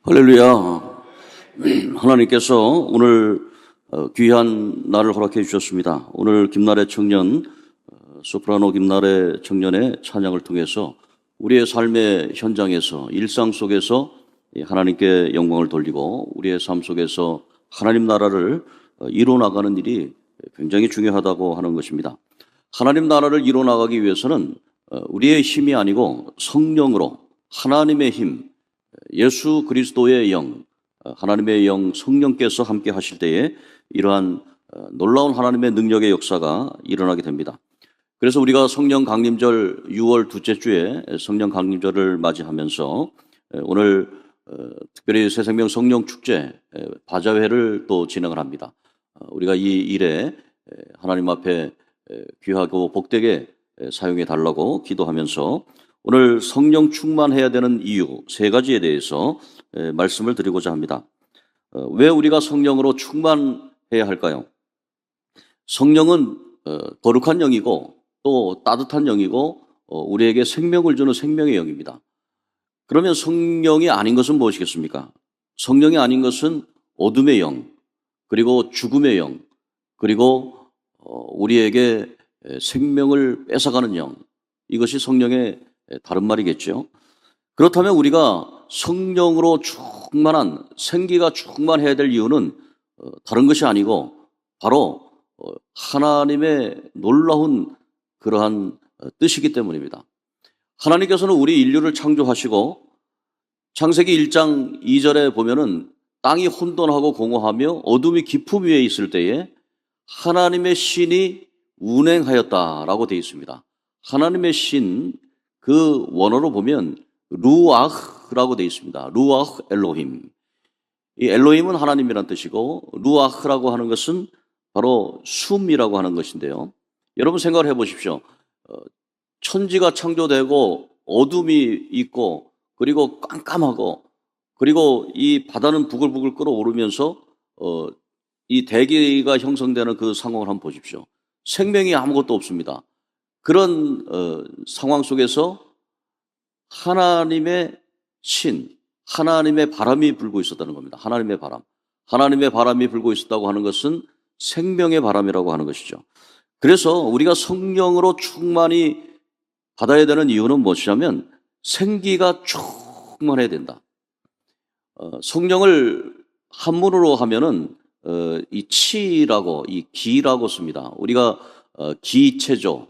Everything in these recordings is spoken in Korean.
할렐루야. 하나님께서 오늘 귀한 날을 허락해 주셨습니다. 오늘 김나래 청년, 소프라노 김나래 청년의 찬양을 통해서 우리의 삶의 현장에서, 일상 속에서 하나님께 영광을 돌리고 우리의 삶 속에서 하나님 나라를 이루어나가는 일이 굉장히 중요하다고 하는 것입니다. 하나님 나라를 이루어나가기 위해서는 우리의 힘이 아니고 성령으로 하나님의 힘, 예수 그리스도의 영, 하나님의 영 성령께서 함께 하실 때에 이러한 놀라운 하나님의 능력의 역사가 일어나게 됩니다. 그래서 우리가 성령 강림절 6월 둘째 주에 성령 강림절을 맞이하면서 오늘 특별히 새생명 성령 축제 바자회를 또 진행을 합니다. 우리가 이 일에 하나님 앞에 귀하고 복되게 사용해 달라고 기도하면서 오늘 성령 충만해야 되는 이유 세 가지에 대해서 말씀을 드리고자 합니다. 왜 우리가 성령으로 충만해야 할까요? 성령은 거룩한 영이고 또 따뜻한 영이고 우리에게 생명을 주는 생명의 영입니다. 그러면 성령이 아닌 것은 무엇이겠습니까? 성령이 아닌 것은 어둠의 영, 그리고 죽음의 영, 그리고 우리에게 생명을 뺏어가는 영, 이것이 성령의 다른 말이겠죠. 그렇다면 우리가 성령으로 충만한, 생기가 충만해야 될 이유는 다른 것이 아니고 바로 하나님의 놀라운 그러한 뜻이기 때문입니다. 하나님께서는 우리 인류를 창조하시고 창세기 1장 2절에 보면은 땅이 혼돈하고 공허하며 어둠이 깊음 위에 있을 때에 하나님의 신이 운행하였다라고 되어 있습니다. 하나님의 신, 그 원어로 보면 루아흐라고 되어 있습니다. 루아흐 엘로힘. 이 엘로힘은 하나님이란 뜻이고 루아흐라고 하는 것은 바로 숨이라고 하는 것인데요. 여러분 생각을 해보십시오. 천지가 창조되고 어둠이 있고 그리고 깜깜하고 그리고 이 바다는 부글부글 끓어오르면서 이 대기가 형성되는 그 상황을 한번 보십시오. 생명이 아무것도 없습니다. 그런 상황 속에서 하나님의 신, 하나님의 바람이 불고 있었다는 겁니다. 하나님의 바람. 하나님의 바람이 불고 있었다고 하는 것은 생명의 바람이라고 하는 것이죠. 그래서 우리가 성령으로 충만히 받아야 되는 이유는 무엇이냐면 생기가 충만해야 된다. 성령을 한문으로 하면은 이 치라고, 이 기라고 씁니다. 우리가 기체조,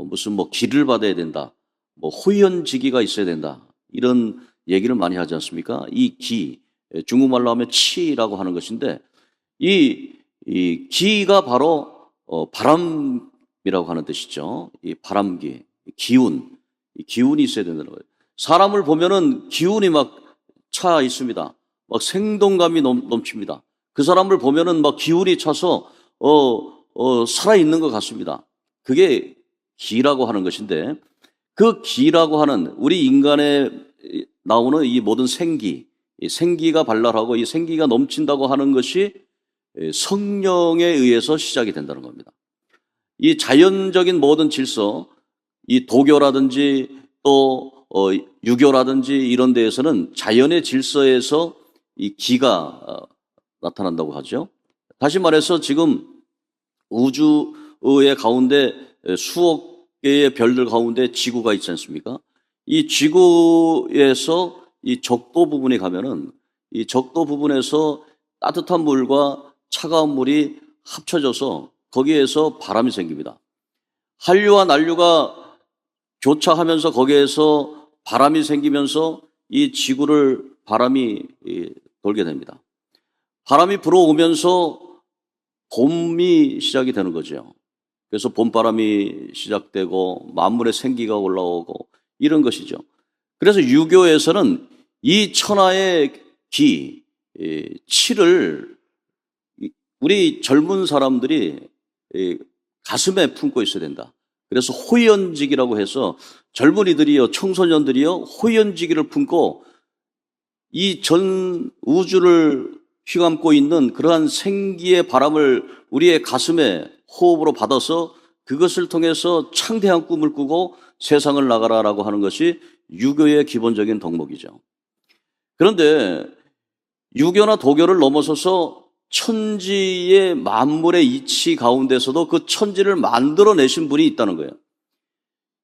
무슨 뭐 기를 받아야 된다, 뭐 호연지기가 있어야 된다, 이런 얘기를 많이 하지 않습니까? 이 기, 중국말로 하면 치라고 하는 것인데 이 기가 바로 바람이라고 하는 뜻이죠. 이 바람기, 기운, 이 기운이 있어야 된다는 거예요. 사람을 보면은 기운이 막 차 있습니다. 막 생동감이 넘칩니다. 그 사람을 보면은 막 기운이 차서 살아있는 것 같습니다. 그게 기라고 하는 것인데 그 기라고 하는 우리 인간에 나오는 이 모든 생기, 이 생기가 발랄하고 이 생기가 넘친다고 하는 것이 성령에 의해서 시작이 된다는 겁니다. 이 자연적인 모든 질서, 이 도교라든지 또 유교라든지 이런 데에서는 자연의 질서에서 이 기가 나타난다고 하죠. 다시 말해서 지금 우주의 가운데 수억 개의 별들 가운데 지구가 있지 않습니까? 이 지구에서 이 적도 부분에 가면은 이 적도 부분에서 따뜻한 물과 차가운 물이 합쳐져서 거기에서 바람이 생깁니다. 한류와 난류가 교차하면서 거기에서 바람이 생기면서 이 지구를 바람이 돌게 됩니다. 바람이 불어오면서 봄이 시작이 되는 거죠. 그래서 봄바람이 시작되고 만물의 생기가 올라오고 이런 것이죠. 그래서 유교에서는 이 천하의 기, 치를 우리 젊은 사람들이 가슴에 품고 있어야 된다. 그래서 호연지기라고 해서 젊은이들이요, 청소년들이요, 호연지기를 품고 이 전 우주를 휘감고 있는 그러한 생기의 바람을 우리의 가슴에 호흡으로 받아서 그것을 통해서 창대한 꿈을 꾸고 세상을 나가라라고 하는 것이 유교의 기본적인 덕목이죠. 그런데 유교나 도교를 넘어서서 천지의 만물의 이치 가운데서도 그 천지를 만들어내신 분이 있다는 거예요.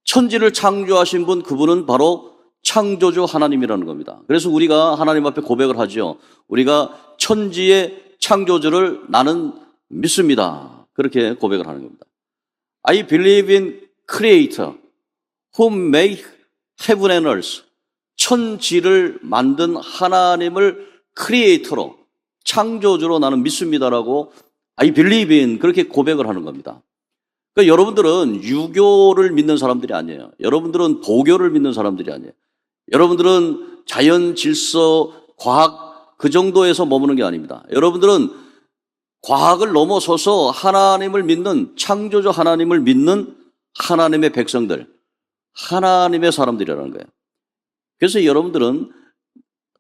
천지를 창조하신 분, 그분은 바로 창조주 하나님이라는 겁니다. 그래서 우리가 하나님 앞에 고백을 하죠. 우리가 천지의 창조주를 나는 믿습니다. 그렇게 고백을 하는 겁니다. I believe in Creator who made heaven and earth. 천지를 만든 하나님을 크리에이터로, 창조주로 나는 믿습니다라고 I believe in, 그렇게 고백을 하는 겁니다. 그러니까 여러분들은 유교를 믿는 사람들이 아니에요. 여러분들은 도교를 믿는 사람들이 아니에요. 여러분들은 자연, 질서, 과학 그 정도에서 머무는 게 아닙니다. 여러분들은 과학을 넘어서서 하나님을 믿는, 창조주 하나님을 믿는 하나님의 백성들, 하나님의 사람들이라는 거예요. 그래서 여러분들은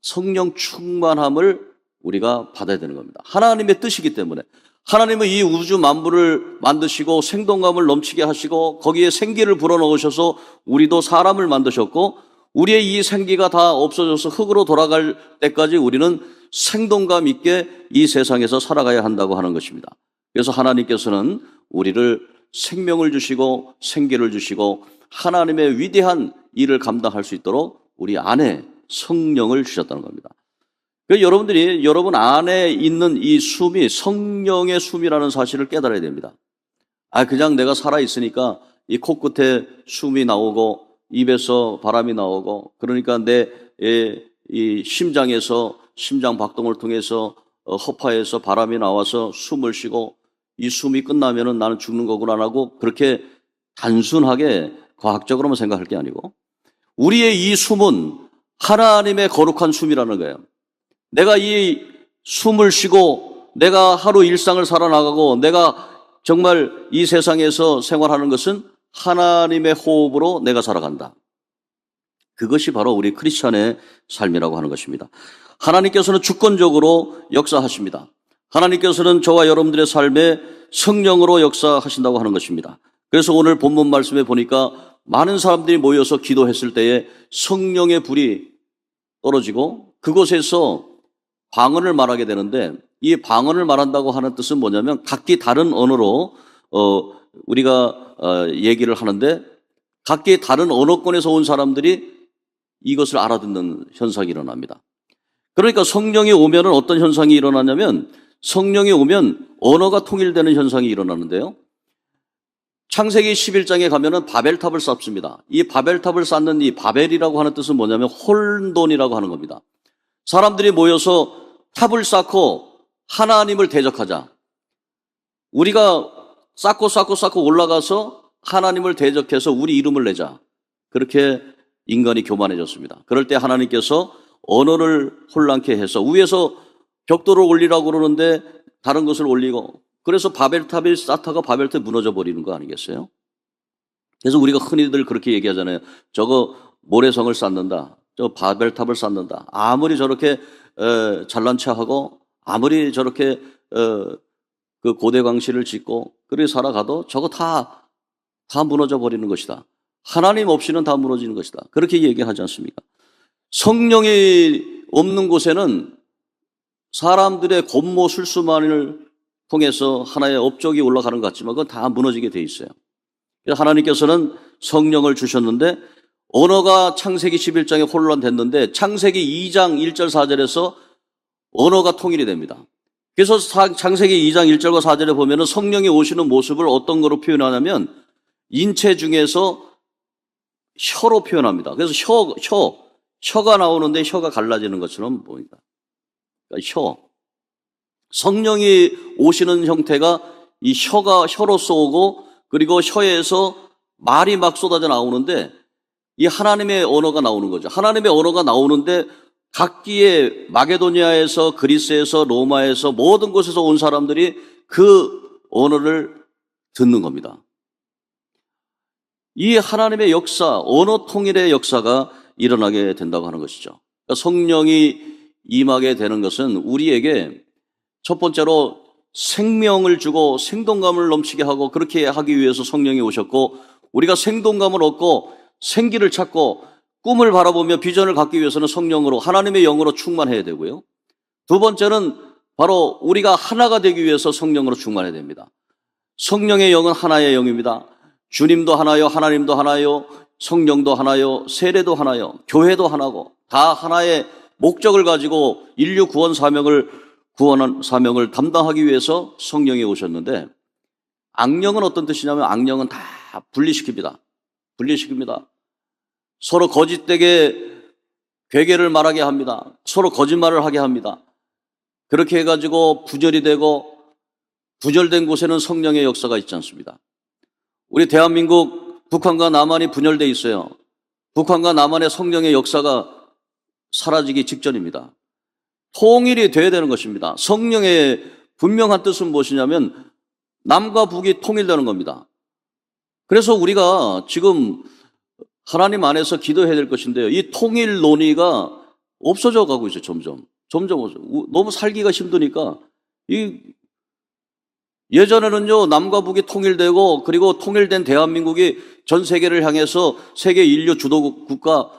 성령 충만함을 우리가 받아야 되는 겁니다. 하나님의 뜻이기 때문에. 하나님은 이 우주 만물을 만드시고 생동감을 넘치게 하시고 거기에 생기를 불어넣으셔서 우리도 사람을 만드셨고, 우리의 이 생기가 다 없어져서 흙으로 돌아갈 때까지 우리는 생동감 있게 이 세상에서 살아가야 한다고 하는 것입니다. 그래서 하나님께서는 우리를 생명을 주시고 생기를 주시고 하나님의 위대한 일을 감당할 수 있도록 우리 안에 성령을 주셨다는 겁니다. 그러니까 여러분들이 여러분 안에 있는 이 숨이 성령의 숨이라는 사실을 깨달아야 됩니다. 그냥 내가 살아있으니까 이 코끝에 숨이 나오고 입에서 바람이 나오고, 그러니까 내 이 심장에서 심장 박동을 통해서 허파에서 바람이 나와서 숨을 쉬고 이 숨이 끝나면은 나는 죽는 거구나 하고 그렇게 단순하게 과학적으로만 생각할 게 아니고, 우리의 이 숨은 하나님의 거룩한 숨이라는 거예요. 내가 이 숨을 쉬고 내가 하루 일상을 살아나가고 내가 정말 이 세상에서 생활하는 것은 하나님의 호흡으로 내가 살아간다. 그것이 바로 우리 크리스찬의 삶이라고 하는 것입니다. 하나님께서는 주권적으로 역사하십니다. 하나님께서는 저와 여러분들의 삶에 성령으로 역사하신다고 하는 것입니다. 그래서 오늘 본문 말씀에 보니까 많은 사람들이 모여서 기도했을 때에 성령의 불이 떨어지고 그곳에서 방언을 말하게 되는데, 이 방언을 말한다고 하는 뜻은 뭐냐면 각기 다른 언어로 우리가 얘기를 하는데, 각기 다른 언어권에서 온 사람들이 이것을 알아듣는 현상이 일어납니다. 그러니까 성령이 오면은 어떤 현상이 일어나냐면, 성령이 오면 언어가 통일되는 현상이 일어나는데요. 창세기 11장에 가면은 바벨탑을 쌓습니다. 이 바벨탑을 쌓는 이 바벨이라고 하는 뜻은 뭐냐면 혼돈이라고 하는 겁니다. 사람들이 모여서 탑을 쌓고 하나님을 대적하자. 우리가 쌓고 올라가서 하나님을 대적해서 우리 이름을 내자. 그렇게 인간이 교만해졌습니다. 그럴 때 하나님께서 언어를 혼란케 해서 위에서 벽돌을 올리라고 그러는데 다른 것을 올리고, 그래서 바벨탑이 쌓다가 바벨탑이 무너져 버리는 거 아니겠어요? 그래서 우리가 흔히들 그렇게 얘기하잖아요. 저거 모래성을 쌓는다. 저 바벨탑을 쌓는다. 아무리 저렇게 잘난 체하고 아무리 저렇게 그 고대 광시를 짓고 그렇게 살아가도 저거 다 무너져 버리는 것이다. 하나님 없이는 다 무너지는 것이다. 그렇게 얘기하지 않습니까? 성령이 없는 곳에는 사람들의 곤모 술수만을 통해서 하나의 업적이 올라가는 것 같지만 그건 다 무너지게 돼 있어요. 그래서 하나님께서는 성령을 주셨는데, 언어가 창세기 11장에 혼란됐는데 창세기 2장 1절 4절에서 언어가 통일이 됩니다. 그래서 창세기 2장 1절과 4절에 보면은 성령이 오시는 모습을 어떤 거로 표현하냐면 인체 중에서 혀로 표현합니다. 그래서 혀가 나오는데 혀가 갈라지는 것처럼 보입니다. 그러니까 혀. 성령이 오시는 형태가 이 혀로서 오고, 그리고 혀에서 말이 막 쏟아져 나오는데 이 하나님의 언어가 나오는 거죠. 하나님의 언어가 나오는데 각기의 마게도니아에서, 그리스에서, 로마에서 모든 곳에서 온 사람들이 그 언어를 듣는 겁니다. 이 하나님의 역사, 언어 통일의 역사가 일어나게 된다고 하는 것이죠. 그러니까 성령이 임하게 되는 것은 우리에게 첫 번째로 생명을 주고 생동감을 넘치게 하고, 그렇게 하기 위해서 성령이 오셨고, 우리가 생동감을 얻고 생기를 찾고 꿈을 바라보며 비전을 갖기 위해서는 성령으로, 하나님의 영으로 충만해야 되고요. 두 번째는 바로 우리가 하나가 되기 위해서 성령으로 충만해야 됩니다. 성령의 영은 하나의 영입니다. 주님도 하나요, 하나님도 하나요, 성령도 하나요, 세례도 하나요, 교회도 하나고 다 하나의 목적을 가지고 인류 구원한 사명을 담당하기 위해서 성령이 오셨는데, 악령은 어떤 뜻이냐면 악령은 다 분리시킵니다. 서로 거짓되게 괴계를 말하게 합니다. 서로 거짓말을 하게 합니다. 그렇게 해가지고 분열이 되고, 분열된 곳에는 성령의 역사가 있지 않습니다. 우리 대한민국 북한과 남한이 분열돼 있어요. 북한과 남한의 성령의 역사가 사라지기 직전입니다. 통일이 돼야 되는 것입니다. 성령의 분명한 뜻은 무엇이냐면 남과 북이 통일되는 겁니다. 그래서 우리가 지금 하나님 안에서 기도해야 될 것인데요, 이 통일 논의가 없어져 가고 있어요. 점점 너무 살기가 힘드니까. 예전에는요, 남과 북이 통일되고, 그리고 통일된 대한민국이 전 세계를 향해서 세계 인류 주도 국가,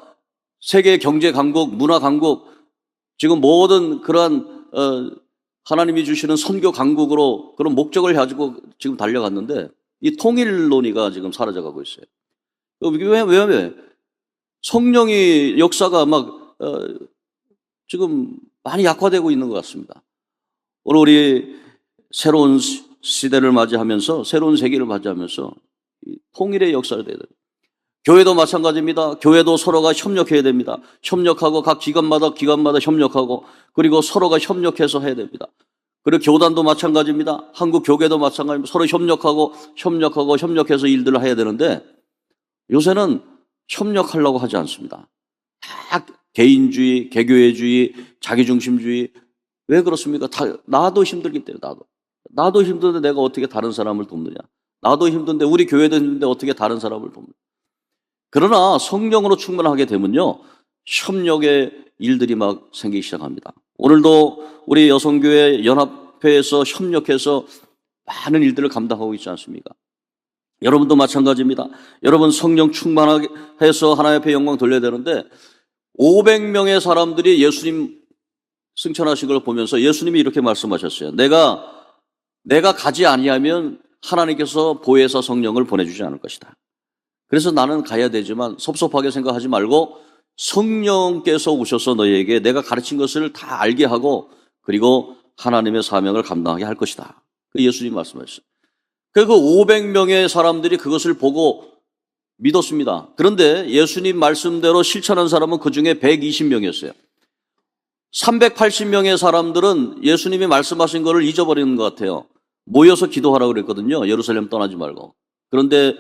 세계 경제 강국, 문화 강국, 지금 모든 그러한 하나님이 주시는 선교 강국으로 그런 목적을 가지고 지금 달려갔는데, 이 통일 논의가 지금 사라져가고 있어요. 왜? 성령의 역사가 지금 많이 약화되고 있는 것 같습니다. 오늘 우리 새로운 시대를 맞이하면서, 새로운 세기를 맞이하면서 통일의 역사를 돼야 돼요. 교회도 마찬가지입니다. 교회도 서로가 협력해야 됩니다. 협력하고 각 기관마다 협력하고, 그리고 서로가 협력해서 해야 됩니다. 그리고 교단도 마찬가지입니다. 한국 교계도 마찬가지입니다. 서로 협력해서 일들을 해야 되는데, 요새는 협력하려고 하지 않습니다. 다 개인주의, 개교회주의, 자기중심주의. 왜 그렇습니까? 나도 힘들기 때문에. 나도 힘든데 내가 어떻게 다른 사람을 돕느냐. 나도 힘든데, 우리 교회도 힘든데 어떻게 다른 사람을 돕느냐. 그러나 성령으로 충만하게 되면요, 협력의 일들이 막 생기기 시작합니다. 오늘도 우리 여성교회 연합회에서 협력해서 많은 일들을 감당하고 있지 않습니까? 여러분도 마찬가지입니다. 여러분 성령 충만하게 해서 하나님 앞에 영광 돌려야 되는데, 500명의 사람들이 예수님 승천하신 걸 보면서 예수님이 이렇게 말씀하셨어요. 내가 가지 아니하면 하나님께서 보혜사 성령을 보내주지 않을 것이다. 그래서 나는 가야 되지만 섭섭하게 생각하지 말고 성령께서 오셔서 너희에게 내가 가르친 것을 다 알게 하고, 그리고 하나님의 사명을 감당하게 할 것이다. 예수님 말씀하셨어요. 그 500명의 사람들이 그것을 보고 믿었습니다. 그런데 예수님 말씀대로 실천한 사람은 그 중에 120명이었어요. 380명의 사람들은 예수님이 말씀하신 것을 잊어버리는 것 같아요. 모여서 기도하라고 그랬거든요. 예루살렘 떠나지 말고. 그런데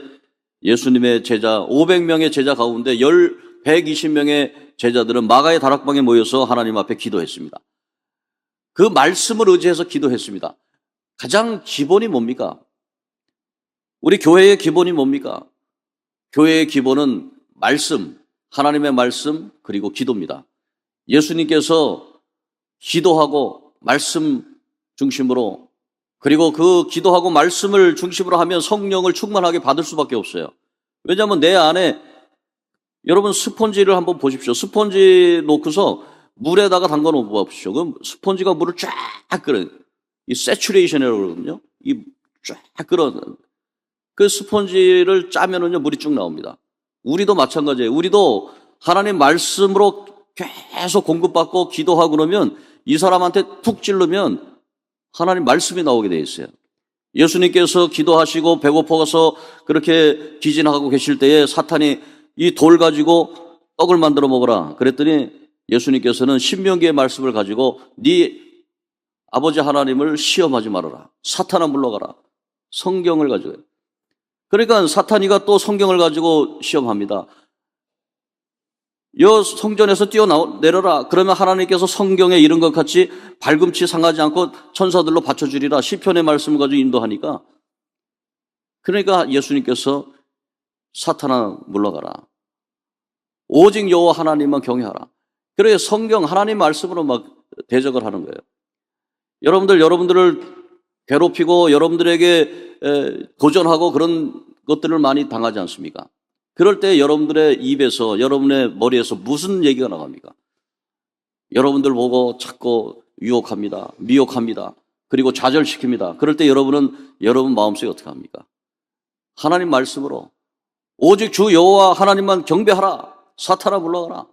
예수님의 제자 500명의 제자 가운데 120명의 제자들은 마가의 다락방에 모여서 하나님 앞에 기도했습니다. 그 말씀을 의지해서 기도했습니다. 가장 기본이 뭡니까? 우리 교회의 기본이 뭡니까? 교회의 기본은 말씀, 하나님의 말씀, 그리고 기도입니다. 예수님께서 기도하고 말씀 중심으로, 그리고 그 기도하고 말씀을 중심으로 하면 성령을 충만하게 받을 수밖에 없어요. 왜냐하면 내 안에, 여러분 스펀지를 한번 보십시오. 스펀지 놓고서 물에다가 담가 놓고 보십시오. 그럼 스펀지가 물을 쫙 끓여요. 이 세츄레이션이라고 그러거든요. 이 쫙 끓여. 그 스펀지를 짜면은요, 물이 쭉 나옵니다. 우리도 마찬가지예요. 우리도 하나님 말씀으로 계속 공급받고 기도하고 그러면, 이 사람한테 푹 찌르면 하나님 말씀이 나오게 돼 있어요. 예수님께서 기도하시고 배고파서 그렇게 기진하고 계실 때에 사탄이 이 돌 가지고 떡을 만들어 먹어라 그랬더니, 예수님께서는 신명기의 말씀을 가지고 네 아버지 하나님을 시험하지 말아라. 사탄아 물러가라. 성경을 가지고. 그러니까 사탄이가 또 성경을 가지고 시험합니다. 여 성전에서 뛰어내려라. 그러면 하나님께서 성경에 이런 것 같이 발금치 상하지 않고 천사들로 받쳐주리라. 시편의 말씀을 가지고 인도하니까. 그러니까 예수님께서 사탄아 물러가라. 오직 여호와 하나님만 경외하라. 그래서 성경 하나님 말씀으로 막 대적을 하는 거예요. 여러분들을 괴롭히고 여러분들에게 도전하고 그런 것들을 많이 당하지 않습니까? 그럴 때 여러분들의 입에서, 여러분의 머리에서 무슨 얘기가 나갑니까? 여러분들 보고 자꾸 유혹합니다. 미혹합니다. 그리고 좌절시킵니다. 그럴 때 여러분 마음속에 어떻게 합니까? 하나님 말씀으로 오직 주 여호와 하나님만 경배하라. 사탄아 물러가라.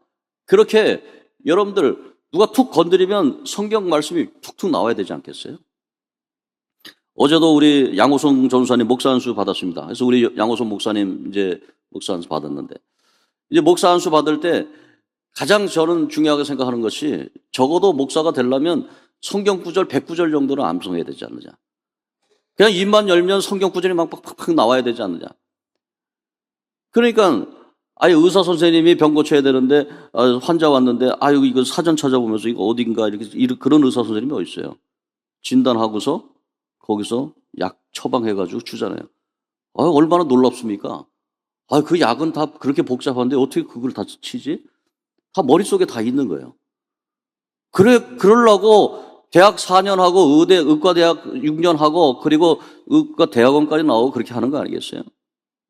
그렇게 여러분들 누가 툭 건드리면 성경 말씀이 툭툭 나와야 되지 않겠어요? 어제도 우리 양호성 전사님 목사 안수 받았습니다. 그래서 우리 양호성 목사님 이제 목사 안수 받았는데, 이제 목사 안수 받을 때 가장 저는 중요하게 생각하는 것이, 적어도 목사가 되려면 성경 구절 100구절 정도는 암송해야 되지 않느냐. 그냥 입만 열면 성경 구절이 막 팍팍팍 나와야 되지 않느냐. 그러니까 아예 의사 선생님이 병 고쳐야 되는데 환자 왔는데 이거 사전 찾아보면서 이거 어딘가 이렇게 그런 의사 선생님이 어디 있어요? 진단하고서 거기서 약 처방해가지고 주잖아요. 얼마나 놀랍습니까? 그 약은 다 그렇게 복잡한데 어떻게 그걸 다 치지? 다 머릿속에 다 있는 거예요. 그러려고 대학 4년 하고 의과대학 6년 하고 그리고 의과대학원까지 나오고 그렇게 하는 거 아니겠어요?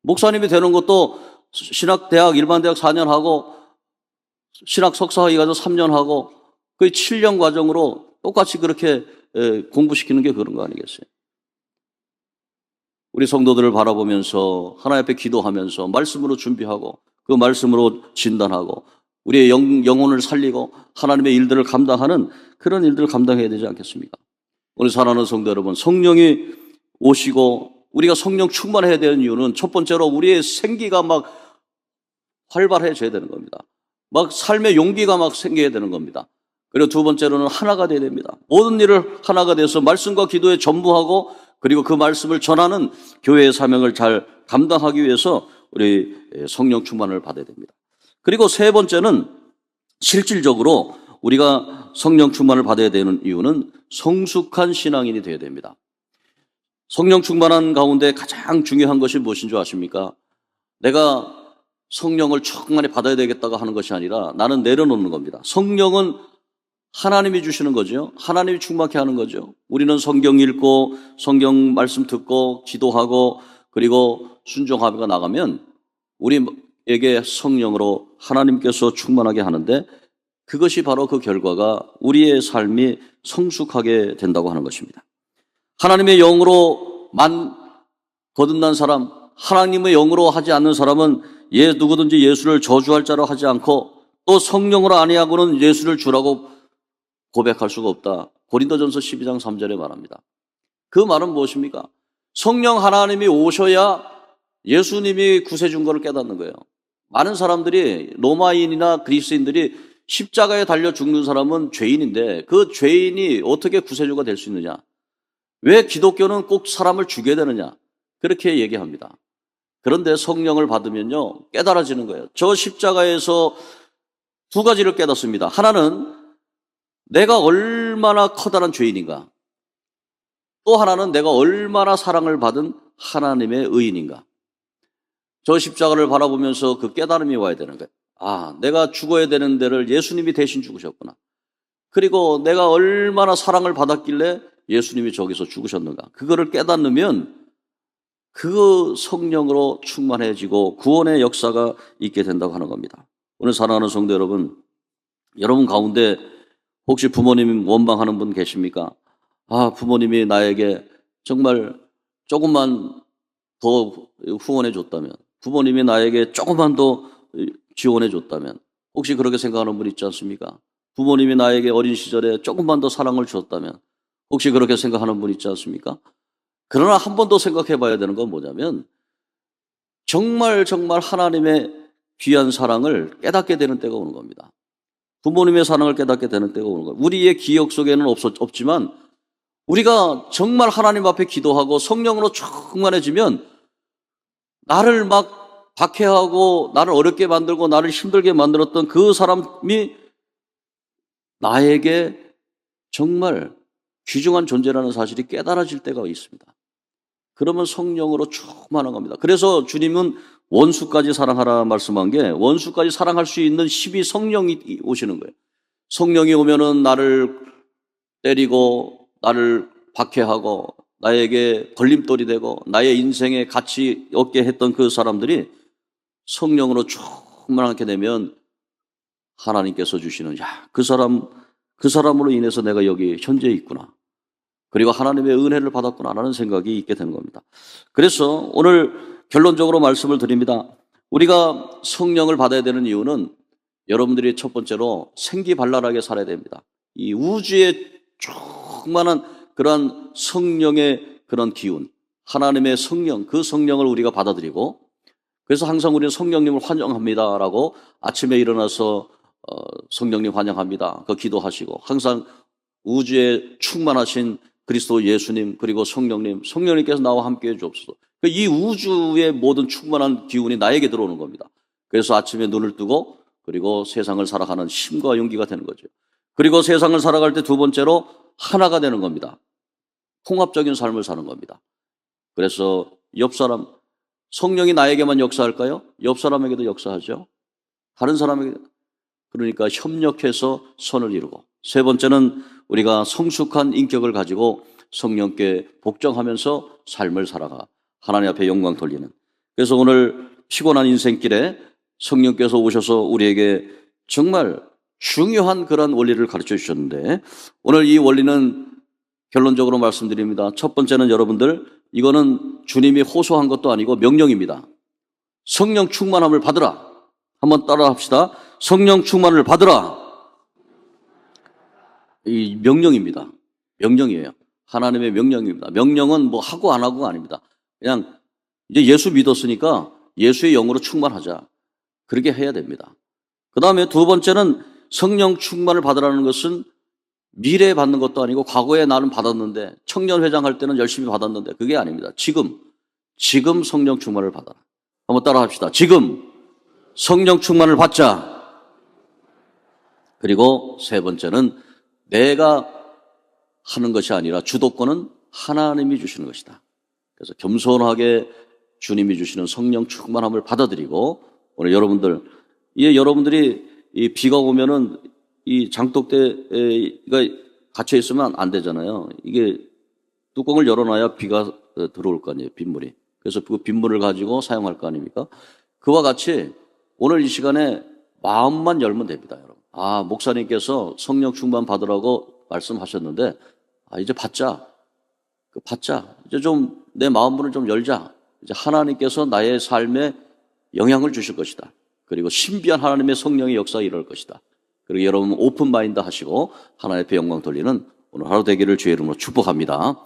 목사님이 되는 것도 신학대학, 일반대학 4년 하고 신학 석사학위 가서 3년 하고 거의 7년 과정으로 똑같이 그렇게 공부시키는 게 그런 거 아니겠어요? 우리 성도들을 바라보면서 하나님 앞에 기도하면서 말씀으로 준비하고 그 말씀으로 진단하고 우리의 영혼을 살리고 하나님의 일들을 감당하는 그런 일들을 감당해야 되지 않겠습니까? 오늘 사랑하는 성도 여러분, 성령이 오시고 우리가 성령 충만해야 되는 이유는 첫 번째로 우리의 생기가 막 활발해져야 되는 겁니다. 막 삶의 용기가 막 생겨야 되는 겁니다. 그리고 두 번째로는 하나가 돼야 됩니다. 모든 일을 하나가 돼서 말씀과 기도에 전무하고 그리고 그 말씀을 전하는 교회의 사명을 잘 감당하기 위해서 우리 성령 충만을 받아야 됩니다. 그리고 세 번째는 실질적으로 우리가 성령 충만을 받아야 되는 이유는 성숙한 신앙인이 되어야 됩니다. 성령 충만한 가운데 가장 중요한 것이 무엇인 줄 아십니까? 내가 성령을 충만히 받아야 되겠다고 하는 것이 아니라 나는 내려놓는 겁니다. 성령은 하나님이 주시는 거죠. 하나님이 충만케 하는 거죠. 우리는 성경 읽고 성경 말씀 듣고 기도하고 그리고 순종하며 나가면 우리에게 성령으로 하나님께서 충만하게 하는데, 그것이 바로 그 결과가 우리의 삶이 성숙하게 된다고 하는 것입니다. 하나님의 영으로만 거듭난 사람, 하나님의 영으로 하지 않는 사람은 누구든지 예수를 저주할 자로 하지 않고 또 성령으로 아니하고는 예수를 주라고 고백할 수가 없다. 고린도전서 12장 3절에 말합니다. 그 말은 무엇입니까? 성령 하나님이 오셔야 예수님이 구세준 것을 깨닫는 거예요. 많은 사람들이, 로마인이나 그리스인들이 십자가에 달려 죽는 사람은 죄인인데 그 죄인이 어떻게 구세주가 될 수 있느냐? 왜 기독교는 꼭 사람을 죽여야 되느냐? 그렇게 얘기합니다. 그런데 성령을 받으면요 깨달아지는 거예요. 저 십자가에서 두 가지를 깨닫습니다. 하나는 내가 얼마나 커다란 죄인인가, 또 하나는 내가 얼마나 사랑을 받은 하나님의 의인인가. 저 십자가를 바라보면서 그 깨달음이 와야 되는 거예요. 내가 죽어야 되는 데를 예수님이 대신 죽으셨구나. 그리고 내가 얼마나 사랑을 받았길래 예수님이 저기서 죽으셨는가. 그거를 깨닫으면 그 성령으로 충만해지고 구원의 역사가 있게 된다고 하는 겁니다. 오늘 사랑하는 성도 여러분, 여러분 가운데 혹시 부모님 원망하는 분 계십니까? 부모님이 나에게 정말 조금만 더 후원해 줬다면, 부모님이 나에게 조금만 더 지원해 줬다면, 혹시 그렇게 생각하는 분 있지 않습니까? 부모님이 나에게 어린 시절에 조금만 더 사랑을 주었다면, 혹시 그렇게 생각하는 분 있지 않습니까? 그러나 한 번 더 생각해 봐야 되는 건 뭐냐면, 정말 하나님의 귀한 사랑을 깨닫게 되는 때가 오는 겁니다. 부모님의 사랑을 깨닫게 되는 때가 오는 거예요. 우리의 기억 속에는 없지만 우리가 정말 하나님 앞에 기도하고 성령으로 충만해지면 나를 막 박해하고 나를 어렵게 만들고 나를 힘들게 만들었던 그 사람이 나에게 정말 귀중한 존재라는 사실이 깨달아질 때가 있습니다. 그러면 성령으로 충만한 겁니다. 그래서 주님은 원수까지 사랑하라 말씀한 게, 원수까지 사랑할 수 있는 힘이 성령이 오시는 거예요. 성령이 오면은 나를 때리고 나를 박해하고 나에게 걸림돌이 되고 나의 인생에 가치 없게 했던 그 사람들이 성령으로 충만하게 되면 하나님께서 주시는 그 사람 그 사람으로 인해서 내가 여기 현재 있구나. 그리고 하나님의 은혜를 받았구나라는 생각이 있게 되는 겁니다. 그래서 오늘 결론적으로 말씀을 드립니다. 우리가 성령을 받아야 되는 이유는 여러분들이 첫 번째로 생기발랄하게 살아야 됩니다. 이 우주에 충만한 그러한 성령의 그런 기운, 하나님의 성령, 그 성령을 우리가 받아들이고, 그래서 항상 우리는 성령님을 환영합니다라고 아침에 일어나서 성령님 환영합니다. 그 기도하시고, 항상 우주에 충만하신 그리스도 예수님, 그리고 성령님께서 나와 함께 해주옵소서. 이 우주의 모든 충만한 기운이 나에게 들어오는 겁니다. 그래서 아침에 눈을 뜨고, 그리고 세상을 살아가는 힘과 용기가 되는 거죠. 그리고 세상을 살아갈 때 두 번째로 하나가 되는 겁니다. 통합적인 삶을 사는 겁니다. 그래서 옆 사람, 성령이 나에게만 역사할까요? 옆 사람에게도 역사하죠. 다른 사람에게. 그러니까 협력해서 선을 이루고, 세 번째는 우리가 성숙한 인격을 가지고 성령께 복종하면서 삶을 살아가 하나님 앞에 영광 돌리는. 그래서 오늘 피곤한 인생길에 성령께서 오셔서 우리에게 정말 중요한 그런 원리를 가르쳐 주셨는데, 오늘 이 원리는 결론적으로 말씀드립니다. 첫 번째는 여러분들, 이거는 주님이 호소한 것도 아니고 명령입니다. 성령 충만함을 받으라. 한번 따라 합시다. 성령 충만을 받으라. 이 명령입니다. 명령이에요. 하나님의 명령입니다. 명령은 뭐 하고 안 하고가 아닙니다. 그냥 이제 예수 믿었으니까 예수의 영으로 충만하자. 그렇게 해야 됩니다. 그 다음에 두 번째는 성령 충만을 받으라는 것은 미래에 받는 것도 아니고 과거에 나는 받았는데, 청년회장 할 때는 열심히 받았는데, 그게 아닙니다. 지금 성령 충만을 받아라. 한번 따라 합시다. 지금 성령 충만을 받자. 그리고 세 번째는 내가 하는 것이 아니라 주도권은 하나님이 주시는 것이다. 그래서 겸손하게 주님이 주시는 성령 충만함을 받아들이고, 오늘 여러분들이 이 비가 오면은 이 장독대가 갇혀 있으면 안 되잖아요. 이게 뚜껑을 열어놔야 비가 들어올 거 아니에요, 빗물이. 그래서 그 빗물을 가지고 사용할 거 아닙니까? 그와 같이 오늘 이 시간에 마음만 열면 됩니다, 여러분. 목사님께서 성령 충만 받으라고 말씀하셨는데, 이제 받자. 이제 좀 내 마음문을 좀 열자. 이제 하나님께서 나의 삶에 영향을 주실 것이다. 그리고 신비한 하나님의 성령의 역사가 일어날 것이다. 그리고 여러분 오픈 마인드 하시고 하나님 앞에 영광 돌리는 오늘 하루 되기를 주의 이름으로 축복합니다.